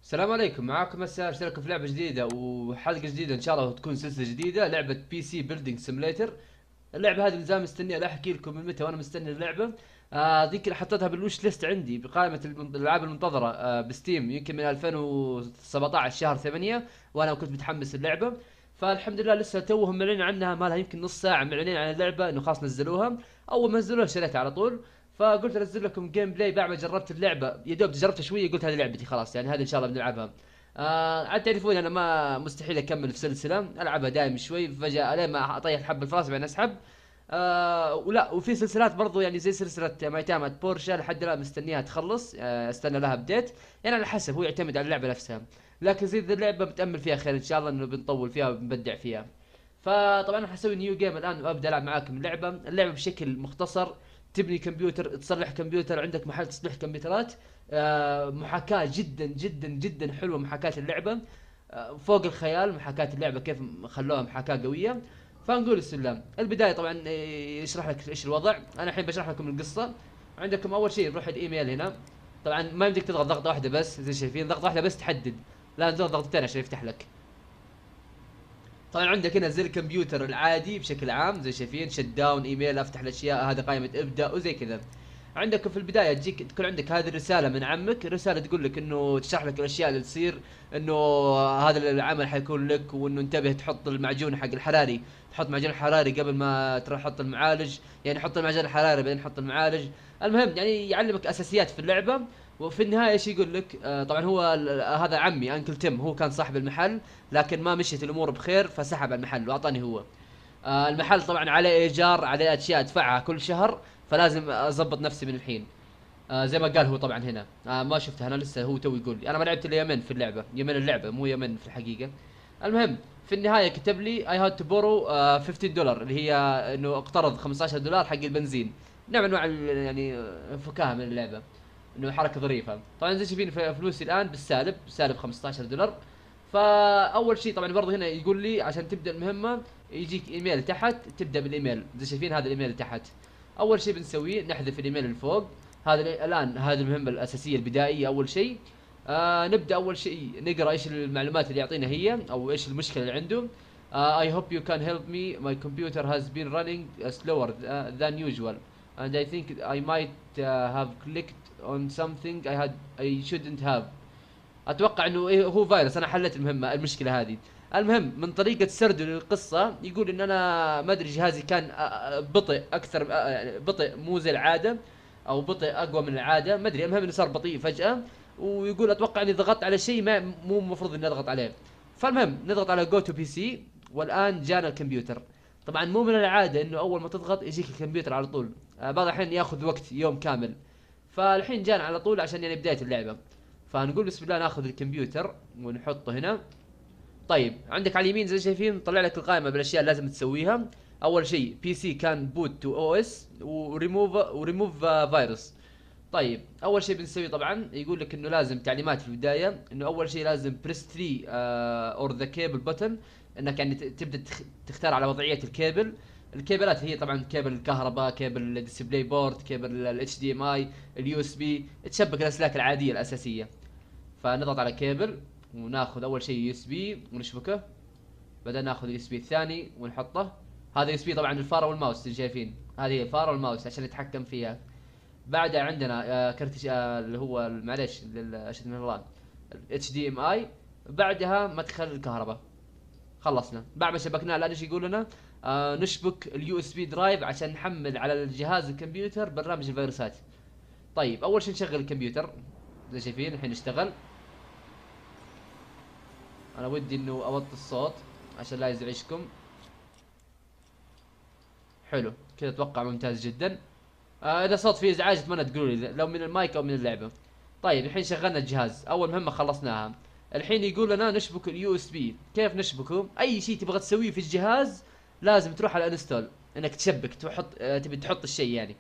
السلام عليكم، معاكم هسه اشترك في لعبة جديدة وحلقة جديدة ان شاء الله تكون سلسلة جديدة، لعبة بي سي بيلدينج سيميليتر. اللعبة هذه من زمان مستني، لا احكي لكم من متى وانا مستني اللعبة. ذيك اللي حطيتها بالوش ليست عندي بقائمة الالعاب المنتظرة بستيم، يمكن من 2017 شهر 8، وانا كنت متحمس اللعبة. فالحمد لله لسه توهم معلنين عنها، ما لها يمكن نص ساعة معلنين عن اللعبة انه خلاص نزلوها. اول ما نزلوها شريتها على طول. فقلت انزل لكم جيم بلاي بعد ما جربت اللعبه، يا دوب جربتها شويه قلت هذه لعبتي خلاص، يعني هذه ان شاء الله بنلعبها. عاد تعرفون انا ما مستحيل اكمل في سلسله، العبها دايم شوي فجاه لين ما اطيح الحب الفراس بعدين اسحب. ولا وفي سلسلات برضو يعني زي سلسله مايتاما بورشا لحد الان مستنيها تخلص، استنى لها ابديت. يعني على حسب، هو يعتمد على اللعبه نفسها. لكن زي ذي اللعبه متامل فيها خير ان شاء الله، انه بنطول فيها وبنبدع فيها. فطبعا انا حسوي نيو جيم الان وابدا العب معاكم اللعبه بشكل مختصر. تبني كمبيوتر، تصلح كمبيوتر، عندك محل تصليح كمبيوترات. محاكاة جدا جدا جدا حلوة محاكاة اللعبة. فوق الخيال محاكاة اللعبة، كيف خلوها محاكاة قوية. فنقول السلام البداية طبعا، يشرح لك ايش الوضع. انا الحين بشرح لكم القصة. عندكم اول شيء نروح الايميل هنا. طبعا ما يمديك تضغط ضغطة واحدة بس، زي شايفين ضغطة واحدة بس تحدد. لا تضغط ضغطتين عشان يفتح لك. طبعا عندك هنا زي الكمبيوتر العادي بشكل عام، زي شايفين شت داون، ايميل، افتح الاشياء، هذا قائمة ابدا وزي كذا. عندك في البدايه تجيك تكون عندك هذه الرساله من عمك، رساله تقول لك انه تشرح لك الاشياء اللي تصير. انه هذا العمل حيكون لك، وانه انتبه تحط المعجون حق الحراري. تحط معجون الحراري قبل ما تروح تحط المعالج. يعني حط المعجون الحراري بعدين حط المعالج. المهم يعني يعلمك اساسيات في اللعبه. وفي النهايه ايش يقول لك؟ طبعا هو هذا عمي انكل تيم، هو كان صاحب المحل. لكن ما مشيت الامور بخير فسحب المحل واعطاني هو. المحل طبعا عليه ايجار، عليه اشياء ادفعها كل شهر. فلازم اضبط نفسي من الحين. زي ما قال هو طبعا هنا، ما شفتها انا لسه، هو تو يقول لي انا ما لعبت الا يومين في اللعبه، يومين اللعبه مو يومين في الحقيقه. المهم في النهايه كتب لي اي هاد تو بورو $15، اللي هي انه اقترض $15 حق البنزين. نوع من انواع يعني فكاهه من اللعبه. انه حركه ظريفه. طبعا زي شايفين فلوسي الان بالسالب، سالب $15. فاول شيء طبعا برضه هنا يقول لي عشان تبدا المهمه يجيك ايميل تحت، تبدا بالايميل زي شايفين هذا الايميل تحت. اول شيء بنسويه نحذف الايميل اللي فوق. الان هذه المهمه الاساسيه البدائيه اول شيء. نبدا اول شيء نقرا ايش المعلومات اللي يعطينا هي، او ايش المشكله اللي عنده. I hope you can help me. My computer has been running slower than usual, and I think I might have clicked on something I shouldn't have. اتوقع انه إيه هو فيروس، انا حليت المشكله هذه. المهم من طريقه سرده للقصه يقول ان انا ما ادري جهازي كان بطيء اكثر، يعني بطيء مو زي العاده. او بطيء اقوى من العاده، ما ادري، المهم انه صار بطيء فجاه. ويقول اتوقع اني ضغطت على شيء ما مو المفروض اني اضغط عليه. فالمهم نضغط على جو تو بي سي. والان جانا الكمبيوتر. طبعا مو من العاده انه اول ما تضغط يجيك الكمبيوتر على طول، بعض الاحيان ياخذ وقت يوم كامل. فالحين جانا على طول عشان يعني بدايه اللعبه. فنقول بسم الله ناخذ الكمبيوتر ونحطه هنا. طيب عندك على اليمين زي شايفين طلع لك القائمه بالاشياء اللي لازم تسويها. اول شيء بي سي كان بوت تو او اس وريموف فيروس. طيب اول شيء بنسويه طبعا يقول لك انه لازم تعليمات في البدايه، انه اول شيء لازم بريس 3 اور ذا كيبل بutton. انك يعني تبدا تختار على وضعيه الكيبل. الكيبلات هي طبعا كيبل الكهرباء، كيبل الديسبلاي بورد، كيبل الاتش دي ام اي، اليو اس بي، تشبك الاسلاك العاديه الاساسيه. فنضغط على كيبل وناخذ اول شيء يو اس بي ونشبكه. بعدين ناخذ اليو اس بي الثاني ونحطه. هذا يو اس بي طبعا الفاره والماوس اللي شايفين، هذه الفاره والماوس عشان نتحكم فيها. بعدها عندنا كرت اللي هو معليش اشهد من الله، الاتش دي ام اي. بعدها مدخل الكهرباء. خلصنا بعد ما شبكناه. الان ايش يقول لنا؟ نشبك اليو اس بي درايف عشان نحمل على الجهاز الكمبيوتر برنامج الفيروسات. طيب اول شيء نشغل الكمبيوتر. زي شايفين الحين اشتغل. انا ودي انه اوطي الصوت عشان لا يزعجكم. حلو كذا اتوقع ممتاز جدا. اذا صوت فيه ازعاج اتمنى تقولوا لي لو من المايك او من اللعبه. طيب الحين شغلنا الجهاز، اول مهمه خلصناها. الحين يقول لنا نشبك اليو اس بي. كيف نشبكه؟ اي شيء تبغى تسويه في الجهاز لازم تروح على انستول، انك تشبك تحط تبي تحط الشيء يعني.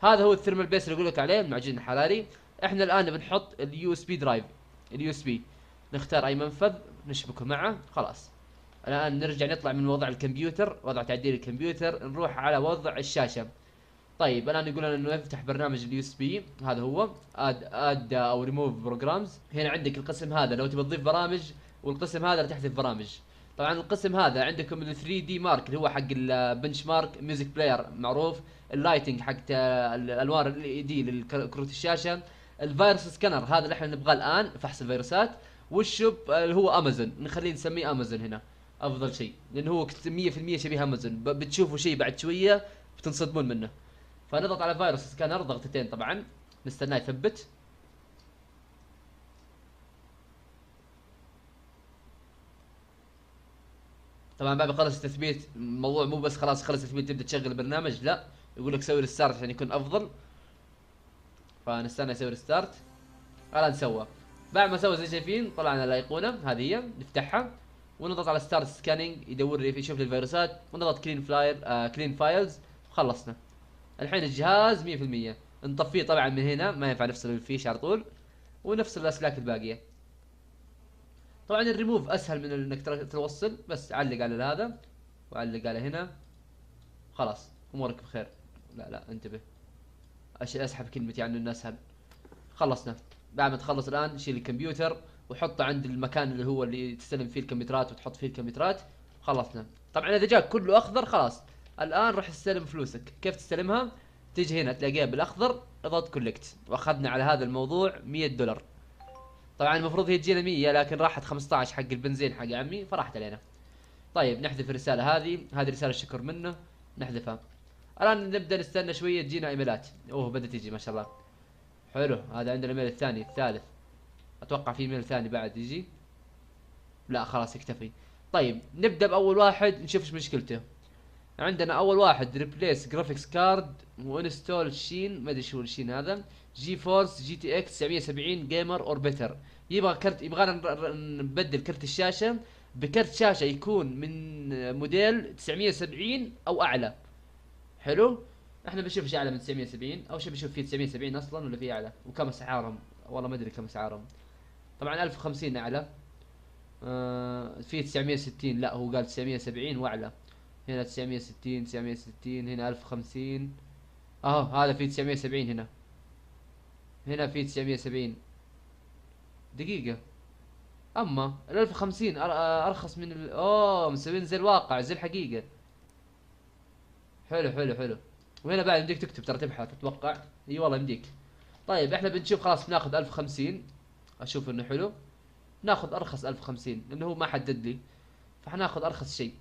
هذا هو الثيرمال بيس اللي يقول لك عليه المعجون الحراري. احنا الان بنحط اليو اس بي درايف، اليو اس بي. نختار اي منفذ نشبكه معه. خلاص الان نرجع نطلع من وضع الكمبيوتر، وضع تعديل الكمبيوتر، نروح على وضع الشاشه. طيب الان يقول لنا انه يفتح برنامج اليو اس بي، هذا هو اد او ريموف بروجرامز. هنا عندك القسم هذا لو تبي تضيف برامج، والقسم هذا لتحذف برامج. طبعا القسم هذا عندكم ال 3 دي مارك اللي هو حق البنش مارك، ميوزك بلاير معروف، اللايتنج حق الالوان ال دي لكروت الشاشه، الفيروس سكانر هذا اللي احنا نبغاه الان فحص الفيروسات، والشوب اللي هو امازون نخليه نسميه امازون هنا افضل شيء، لانه هو 100% شبيه امازون، بتشوفوا شيء بعد شويه بتنصدمون منه. فنضغط على فيروس سكانر ضغطتين طبعا، نستناه يثبت. طبعا بعد ما خلص التثبيت الموضوع مو بس خلاص خلص التثبيت تبدا تشغل البرنامج، لا يقول لك سوي ريستارت عشان يكون افضل. فنستنى يسوي ريستارت. الان سوى. بعد ما سوى زي شايفين طلعنا الايقونه هذه هي، نفتحها ونضغط على ستارت سكانينج يدور لي يشوف لي الفيروسات، ونضغط كلين فلاير كلين فايلز وخلصنا. الحين الجهاز 100%. نطفيه طبعا من هنا، ما ينفع نفصل الفيش على طول، ونفصل الاسلاك الباقيه. طبعا الريموف اسهل من انك توصل، بس علق على هذا وعلق على هنا خلاص امورك بخير. لا لا انتبه، اسحب كلمتي عنه انه اسهل. خلصنا. بعد ما تخلص الان شيل الكمبيوتر وحطه عند المكان اللي هو اللي تستلم فيه الكمبيوترات وتحط فيه الكمبيوترات. خلصنا. طبعا اذا جاك كله اخضر خلاص، الان راح تستلم فلوسك. كيف تستلمها؟ تيجي هنا تلاقيها بالاخضر، اضغط كولكت، واخذنا على هذا الموضوع $100. طبعا المفروض هي تجينا 100 لكن راحت 15 حق البنزين حق عمي فراحت علينا. طيب نحذف الرسالة هذه رسالة شكر منه، نحذفها. الان نبدا نستنى شوية تجينا ايميلات. اوه بدأت تجي ما شاء الله. حلو، هذا عندنا الايميل الثاني الثالث. اتوقع في ايميل ثاني بعد يجي. لا خلاص يكتفي. طيب نبدا باول واحد نشوف ايش مشكلته. عندنا اول واحد ريبليس جرافيكس كارد وانستول شين، ما ادري شو الشين هذا، جي فورس جي تي اكس 970 جيمر اور بيتر. يبغى كرت، يبغانا نبدل كرت الشاشه بكرت شاشه يكون من موديل 970 او اعلى. حلو. احنا بنشوف ايش اعلى من 970، اول شيء بنشوف فيه 970 اصلا ولا في اعلى، وكم اسعارهم. والله ما ادري كم اسعارهم. طبعا 1050 اعلى. في 960، لا هو قال 970 واعلى. هنا 960 960، هنا 1050. هذا في 970 هنا. هنا في 970. دقيقة. اما ال 1050 ارخص من مسوين زي الواقع زي الحقيقة. حلو حلو حلو. وهنا بعد يمديك تكتب ترى، تبحث اتوقع. اي والله يمديك. طيب احنا بنشوف خلاص بناخذ 1050. اشوف انه حلو. ناخذ ارخص 1050 لانه هو ما حدد لي، فحناخذ ارخص شيء.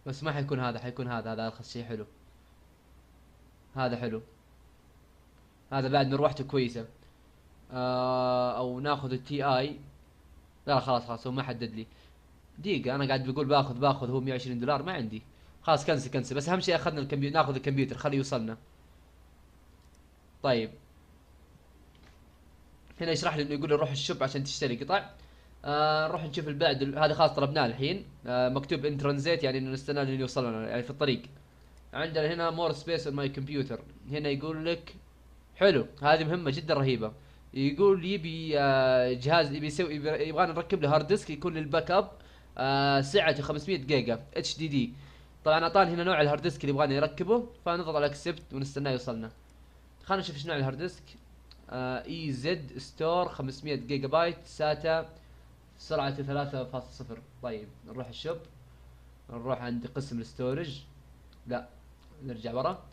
بس ما حيكون هذا، حيكون هذا ارخص شيء. حلو. هذا حلو. هذا بعد مروحته كويسة. او ناخذ التي اي. لا خلاص خلاص هو ما حدد لي. دقيقة انا قاعد بقول باخذ هو $120 ما عندي. خلاص كنسل بس اهم شيء اخذنا الكمبيوتر، ناخذ الكمبيوتر خليه يوصلنا. طيب هنا يشرح لي انه يقول لي روح الشوب عشان تشتري قطع. نروح نشوف البعد هذا خلاص طلبناه الحين. مكتوب ان ترانزيت يعني انه نستنى لين يوصلنا يعني في الطريق. عندنا هنا مور سبيس اون ماي كمبيوتر. هنا يقول لك حلو، هذه مهمة جدا رهيبة. يقول يبي جهاز يبي يسوي يبغانا نركب له هارد ديسك يكون للباك اب. سعته 500 جيجا اتش دي دي. طبعا اعطاني هنا نوع الهارد ديسك اللي يبغاني يركبه، فنضغط على اكسبت ونستناه يوصلنا. خلينا نشوف ايش نوع الهارد ديسك. اي زد ستور 500 جيجا بايت ساتا سرعته 3.0. طيب نروح الشوب، نروح عند قسم الستورج. لا نرجع ورا.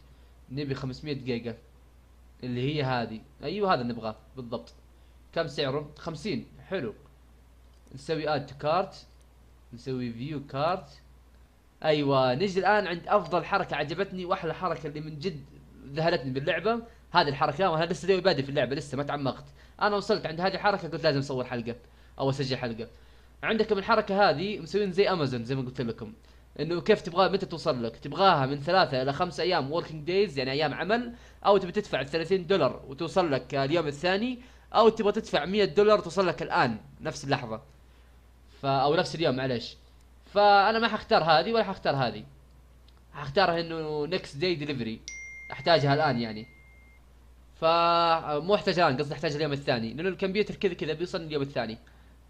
نبي 500 جيجا اللي هي هذه. ايوه هذا نبغاه بالضبط. كم سعره؟ 50. حلو. نسوي اد تو كارت، نسوي فيو كارت. ايوه نجي الان عند افضل حركه عجبتني واحلى حركه اللي من جد ذهلتني باللعبه. هذه الحركه، وانا لسه دوي بادئ في اللعبه لسه ما تعمقت. انا وصلت عند هذه الحركه قلت لازم اصور حلقه او اسجل حلقه. عندكم الحركه هذه مسوين زي امازون زي ما قلت لكم، انه كيف تبغى متى توصل لك. تبغاها من 3 الى 5 ايام وركينج دايز يعني ايام عمل، او تبي تدفع $30 وتوصل لك اليوم الثاني، او تبغى تدفع $100 توصل لك الان نفس اللحظه. او نفس اليوم معليش. فانا ما حختار هذه ولا حختار هذه، حختارها انه نكست داي ديليفري، احتاجها الان يعني. فمو احتاج الان، قصدي احتاج اليوم الثاني لانه الكمبيوتر كذا كذا بيوصل اليوم الثاني.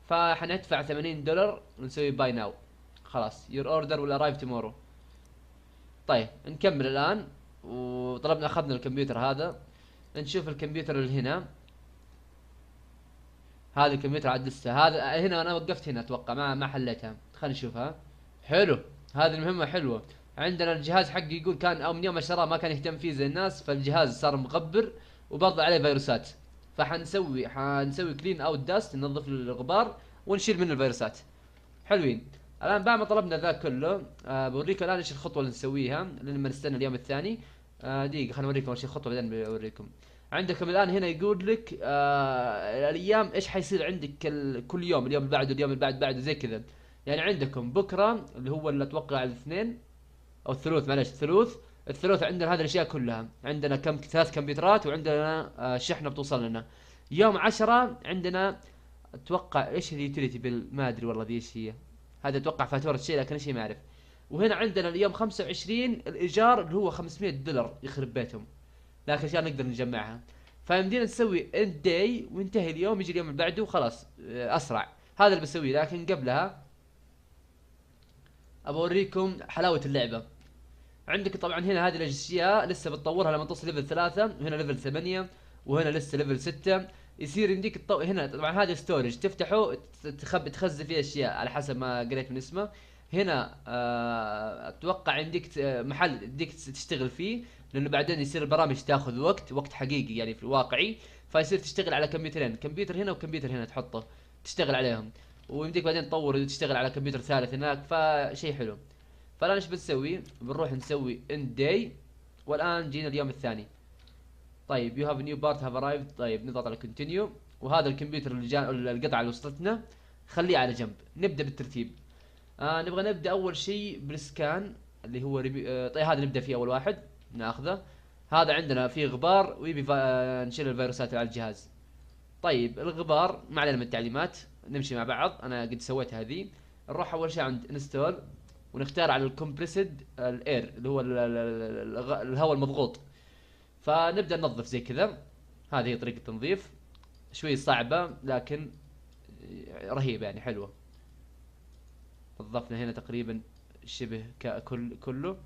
فحندفع $80 ونسوي باي ناو. خلاص يور اوردر ويل ارايف تومورو. طيب نكمل الان. وطلبنا اخذنا الكمبيوتر هذا، نشوف الكمبيوتر اللي هنا. هذا الكمبيوتر عاد لسه، هذا هنا انا وقفت هنا اتوقع ما حليتها، خلينا نشوفها. حلو. هذه المهمة حلوة. عندنا الجهاز حقي يقول كان او من يوم ما شراه ما كان يهتم فيه زي الناس، فالجهاز صار مغبر وبرضه عليه فيروسات. حنسوي كلين اوت داست، ننظف الغبار ونشيل منه الفيروسات. حلوين. الان بعد ما طلبنا ذا كله، بوريكم الان ايش الخطوه اللي نسويها لما نستنى اليوم الثاني. دقيقه خليني اوريكم اول شيء الخطوه بعدين بوريكم. عندكم الان هنا يقول لك الايام ايش حيصير عندك كل يوم، اليوم اللي بعده، اليوم اللي بعده زي كذا. يعني عندكم بكره اللي هو اللي اتوقع الاثنين او الثلوث، معلش الثلوث عندنا هذه الاشياء كلها. عندنا كم 3 كمبيوترات، وعندنا شحنه بتوصل لنا. يوم 10 عندنا اتوقع ايش اليوتيليتي بيل، ما ادري والله ذي ايش هي. هذا اتوقع فاتوره شيء لكن شيء ما اعرف. وهنا عندنا اليوم 25 الايجار اللي هو $500 يخرب بيتهم، لكن عشان نقدر نجمعها. فيمدينا نسوي اند داي وينتهي اليوم، يجي اليوم اللي بعده وخلاص اسرع. هذا اللي بسويه. لكن قبلها ابى اوريكم حلاوه اللعبه. عندك طبعا هنا هذه الاشياء لسه بتطورها لما توصل ليفل 3، وهنا ليفل 8، وهنا لسه ليفل 6. يصير يمديك هنا طبعا هذا ستورج تفتحه، تخزن فيه اشياء على حسب ما قريت من اسمه. هنا اتوقع يمديك محل يمديك تشتغل فيه، لانه بعدين يصير البرامج تاخذ وقت حقيقي يعني في الواقعي. فيصير تشتغل على كمبيوترين، كمبيوتر هنا وكمبيوتر هنا تحطه تشتغل عليهم. ويمديك بعدين تطور وتشتغل على كمبيوتر ثالث هناك، فشيء حلو. فالان ايش بنسوي؟ بنروح نسوي اند داي. والان جينا اليوم الثاني. طيب يو هاف نيو بارت هاف ارايفد. طيب نضغط على كونتينيو. وهذا الكمبيوتر اللي القطعه اللي وصلتنا خليه على جنب. نبدا بالترتيب. نبغى نبدا اول شيء بالسكان اللي هو طيب هذا نبدا فيه اول واحد ناخذه. هذا عندنا فيه غبار ويبي نشيل الفيروسات اللي على الجهاز. طيب الغبار ما علينا من التعليمات، نمشي مع بعض، انا قد سويت هذه. نروح اول شيء عند انستول، ونختار على الكومبريسد الاير اللي هو الهواء المضغوط. فنبدا ننظف زي كذا. هذه هي طريقه تنظيف، شوي صعبه لكن رهيبه يعني حلوه. نظفنا هنا تقريبا شبه كله.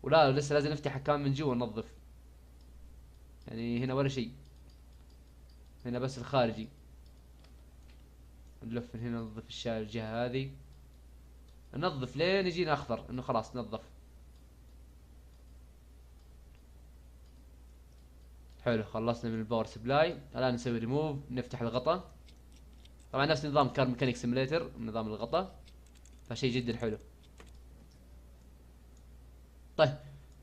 ولا لسه لازم نفتحها كمان من جوا ننظف. يعني هنا ولا شيء، هنا بس الخارجي. نلف من هنا ننظف الجهه هذه، ننظف لين يجينا اخضر انه خلاص نظف. حلو خلصنا من الباور سبلاي. الان نسوي ريموف، نفتح الغطاء. طبعا نفس نظام كار ميكانيك سيميليتر، نظام الغطاء، فشيء جدا حلو. طيب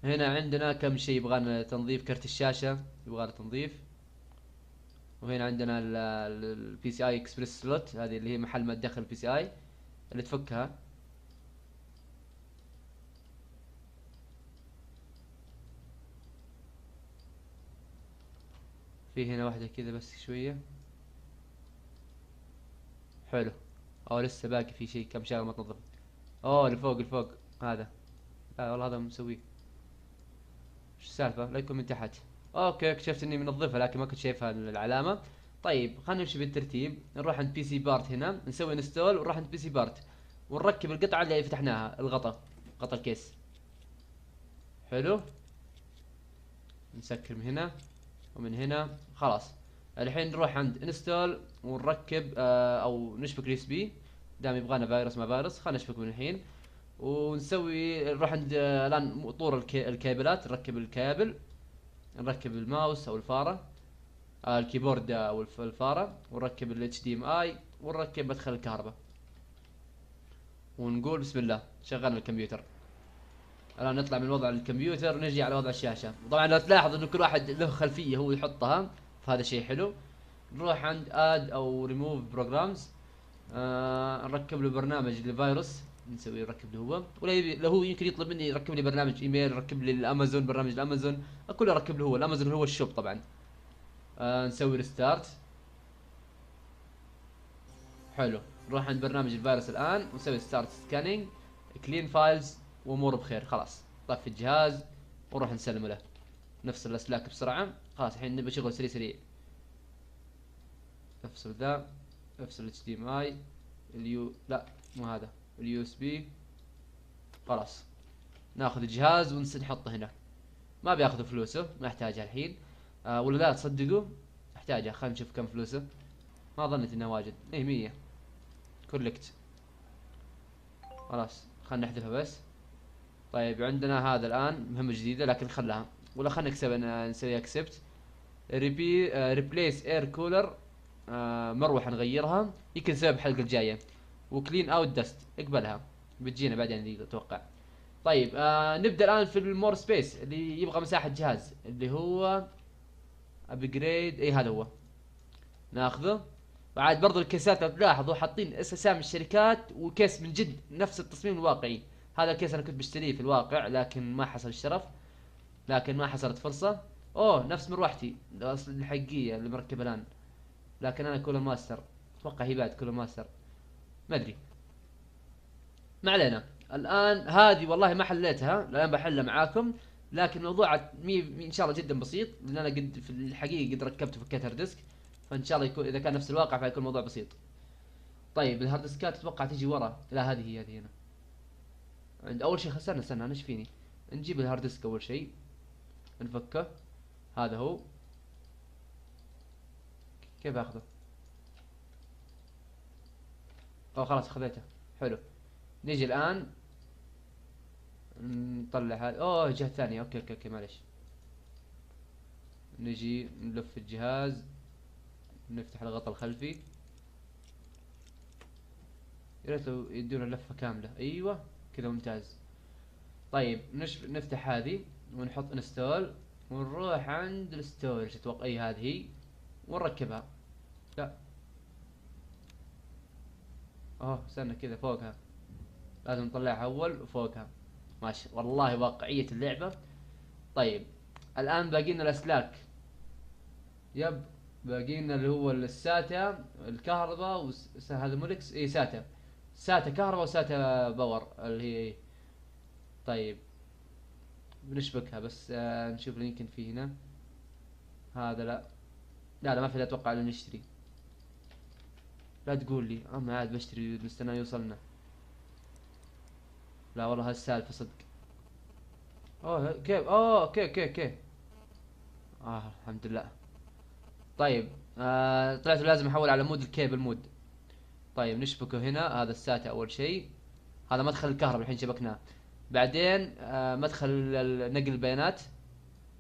هنا عندنا كم شيء يبغانا تنظيف. كرت الشاشة يبغانا تنظيف. وهنا عندنا البي سي اي اكسبريس سلوت، هذه اللي هي محل ما تدخل البي سي اي اللي تفكها. في هنا واحدة كذا بس شوية. حلو. او لسه باقي في شيء، كم شغلة ما تنظف. اوه الفوق هذا. لا والله هذا مسويه. ايش السالفة؟ لا يكون من تحت. اوكي اكتشفت اني منظفها لكن ما كنت شايفها العلامة. طيب خلينا نمشي بالترتيب. نروح عند بي سي بارت هنا، نسوي انستول ونروح عند بي سي بارت، ونركب القطعة اللي فتحناها، غطا الكيس. حلو. نسكر من هنا ومن هنا خلاص. الحين نروح عند انستول ونركب او نشبك اليو اس بي. دام يبغانا فيروس ما فيروس خلينا نشبك من الحين. ونسوي نروح عند الان طور الكابلات، نركب الكابل، نركب الماوس او الفاره، الكيبورد او الفاره، ونركب الاتش دي ام اي، ونركب مدخل الكهرباء، ونقول بسم الله شغلنا الكمبيوتر. الان نطلع من وضع الكمبيوتر نجي على وضع الشاشه. طبعا لو تلاحظ انه كل واحد له خلفيه هو يحطها، فهذا شيء حلو. نروح عند اد او ريموف بروجرامز، نركب له برنامج للفيروس، نسوي نركب له هو. ولا لو هو يمكن يطلب مني يركب لي برنامج ايميل، يركب لي الامازون، برنامج الامازون كله اركب له هو. الامازون هو الشوب طبعا. نسوي ريستارت. حلو. نروح عند برنامج الفيروس الان ونسوي ستارت سكانينج، كلين فايلز، واموره بخير. خلاص طفي الجهاز ونروح نسلمه له. نفصل الاسلاك بسرعه. خلاص الحين نبي شغل سريع. افصل ذا، افصل اتش دي ام اي، لا مو هذا، اليو اس بي. خلاص ناخذ الجهاز ونحطه هنا. ما بياخذ فلوسه، ما يحتاجها الحين. ولا لا تصدقوا احتاجها. خلينا نشوف كم فلوسه. ما ظنيت انه واجد. ايه 100. كولكت. خلاص خلينا نحذفها بس. طيب عندنا هذا الان مهمة جديدة لكن خلاها. ولا خلينا نسوي اكسبت. ريبليس اير كولر. مروحة نغيرها، يمكن نسويها بالحلقة الجاية. وكلين اوت دست اقبلها، بتجينا بعدين دي اتوقع. طيب نبدا الان في المور سبيس اللي يبغى مساحة جهاز، اللي هو ابجريد. اي هذا هو، ناخذه. بعد برضو الكيسات لو تلاحظوا حاطين اسامي الشركات، وكيس من جد نفس التصميم الواقعي. هذا الكيس انا كنت بشتريه في الواقع لكن ما حصل الشرف، لكن ما حصلت فرصة. اوه نفس مروحتي الحقيقية اللي مركبها الان، لكن انا كولر ماستر. اتوقع هي بعد كولر ماستر، ما ادري. ما علينا. الان هذه والله ما حليتها، الان بحلها معاكم. لكن الموضوع ان شاء الله جدا بسيط، لان انا قد في الحقيقة قد ركبت وفكيت هارد ديسك. فان شاء الله يكون اذا كان نفس الواقع فيكون الموضوع بسيط. طيب الهارد ديسكات اتوقع تجي ورا. لا هذه هنا. عند اول شيء استنى انا ايش فيني. نجيب الهارد ديسك اول شيء، نفكه. هذا هو. كيف اخذه؟ اوه خلاص خذيته. حلو. نيجي الان نطلع هذا. اوه الجهة الثانية. اوكي معليش. نجي نلف الجهاز، نفتح الغطاء الخلفي. يا ريت لو يدونا لفة كاملة. ايوه كذا ممتاز. طيب نفتح هذه ونحط انستول، ونروح عند الستورج اتوقع. اي هذه هي، ونركبها. لا استنى كذا فوقها، لازم نطلعها اول وفوقها. ماشي والله واقعية اللعبة. طيب الان باقي لنا الاسلاك. يب باقي لنا اللي هو الساتا الكهرباء هذا مولكس. اي ساتا كهرباء وساتا باور اللي هي إيه. طيب بنشبكها بس. نشوف اللي يمكن فيه هنا. هذا لا ما في. لا اتوقع انه نشتري. لا تقول لي اما عاد بشتري مستناه يوصلنا. لا والله هالسالفة صدق. كيف اوكي. الحمد لله. طيب طلعت لازم احول على مود الكيبل مود. طيب نشبكه هنا. هذا الساتا اول شيء. هذا مدخل الكهرباء الحين شبكناه. بعدين مدخل نقل البيانات.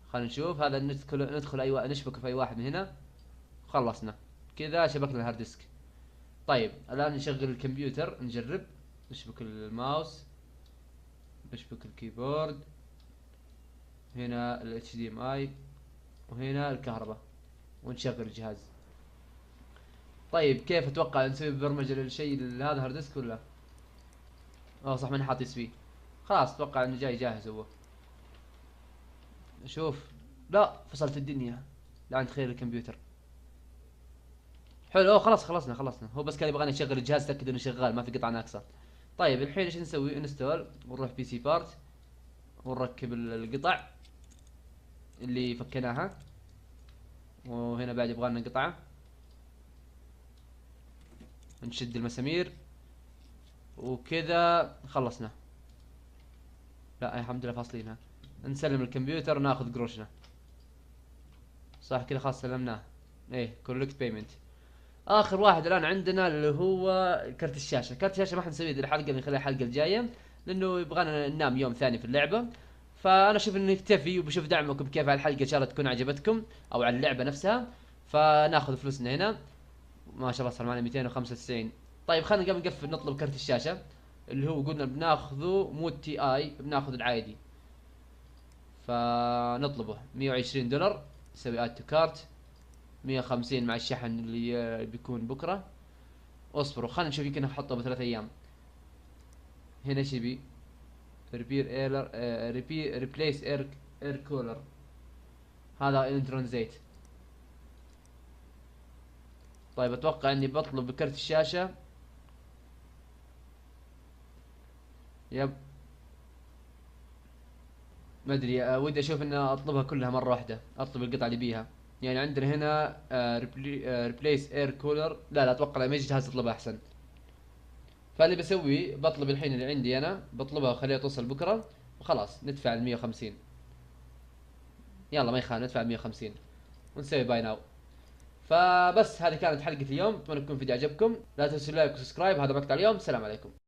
خلينا نشوف. هذا ندخل نشبكه في اي واحد من هنا. خلصنا كذا شبكنا الهارد ديسك. طيب الان نشغل الكمبيوتر نجرب. نشبك الماوس، نشبك الكيبورد، هنا ال HDMI، وهنا الكهرباء، ونشغل الجهاز. طيب كيف اتوقع نسوي برمجة للشيء هذا هارد ديسك ولا؟ صح ماني حاط اس بي. خلاص اتوقع انه جاي جاهز هو. شوف. لا فصلت الدنيا. لا خير الكمبيوتر. حلو. خلاص خلصنا. هو بس كان يبغاني اشغل الجهاز تاكد انه شغال ما في قطع ناقصه. طيب الحين ايش نسوي؟ انستول، ونروح بي سي بارت، ونركب القطع اللي فكيناها. وهنا بعد يبغى لنا قطعه. نشد المسامير وكذا خلصنا. لا الحمد لله فاصلينها. نسلم الكمبيوتر وناخذ قروشنا. صح كذا خلاص سلمناه. ايه كولكت بيمنت. اخر واحد الان عندنا اللي هو كرت الشاشه. كرت الشاشه ما حنسويه ذي الحلقه، بنخليها الحلقه الجايه لانه يبغانا ننام يوم ثاني في اللعبه. فانا اشوف انه يكتفي، وبشوف دعمكم كيف على الحلقه ان شاء الله تكون عجبتكم او على اللعبه نفسها. فناخذ فلوسنا هنا. ما شاء الله صار معنا 295. طيب خلينا قبل نقفل نطلب كرت الشاشه اللي هو قلنا بناخذه مو تي اي، بناخذ العادي. فنطلبه $120. نسوي اد تو كارت. 150 مع الشحن اللي بيكون بكره. اصبروا خلينا نشوف يمكن احطه ب3 ايام. هنا ايش يبي؟ ريبير ايلر ريبليس اير كولر. هذا الكترون زيت. طيب اتوقع اني بطلب بكرت الشاشة. يب ما ادري. ودي اشوف ان اطلبها كلها مرة واحدة، اطلب القطعة اللي بيها. يعني عندنا هنا ريبليس اير كولر. لا اتوقع لما يجي جهاز اطلبها احسن. فاللي بسويه بطلب الحين اللي عندي انا، بطلبها وخليها توصل بكره، وخلاص ندفع ال 150. يلا ما يخالف ندفع ال 150 ونسوي باي ناو. فبس هذه كانت حلقة اليوم، اتمنى يكون الفيديو عجبكم، لا تنسوا اللايك وسبسكرايب، هذا مقطع اليوم، السلام عليكم.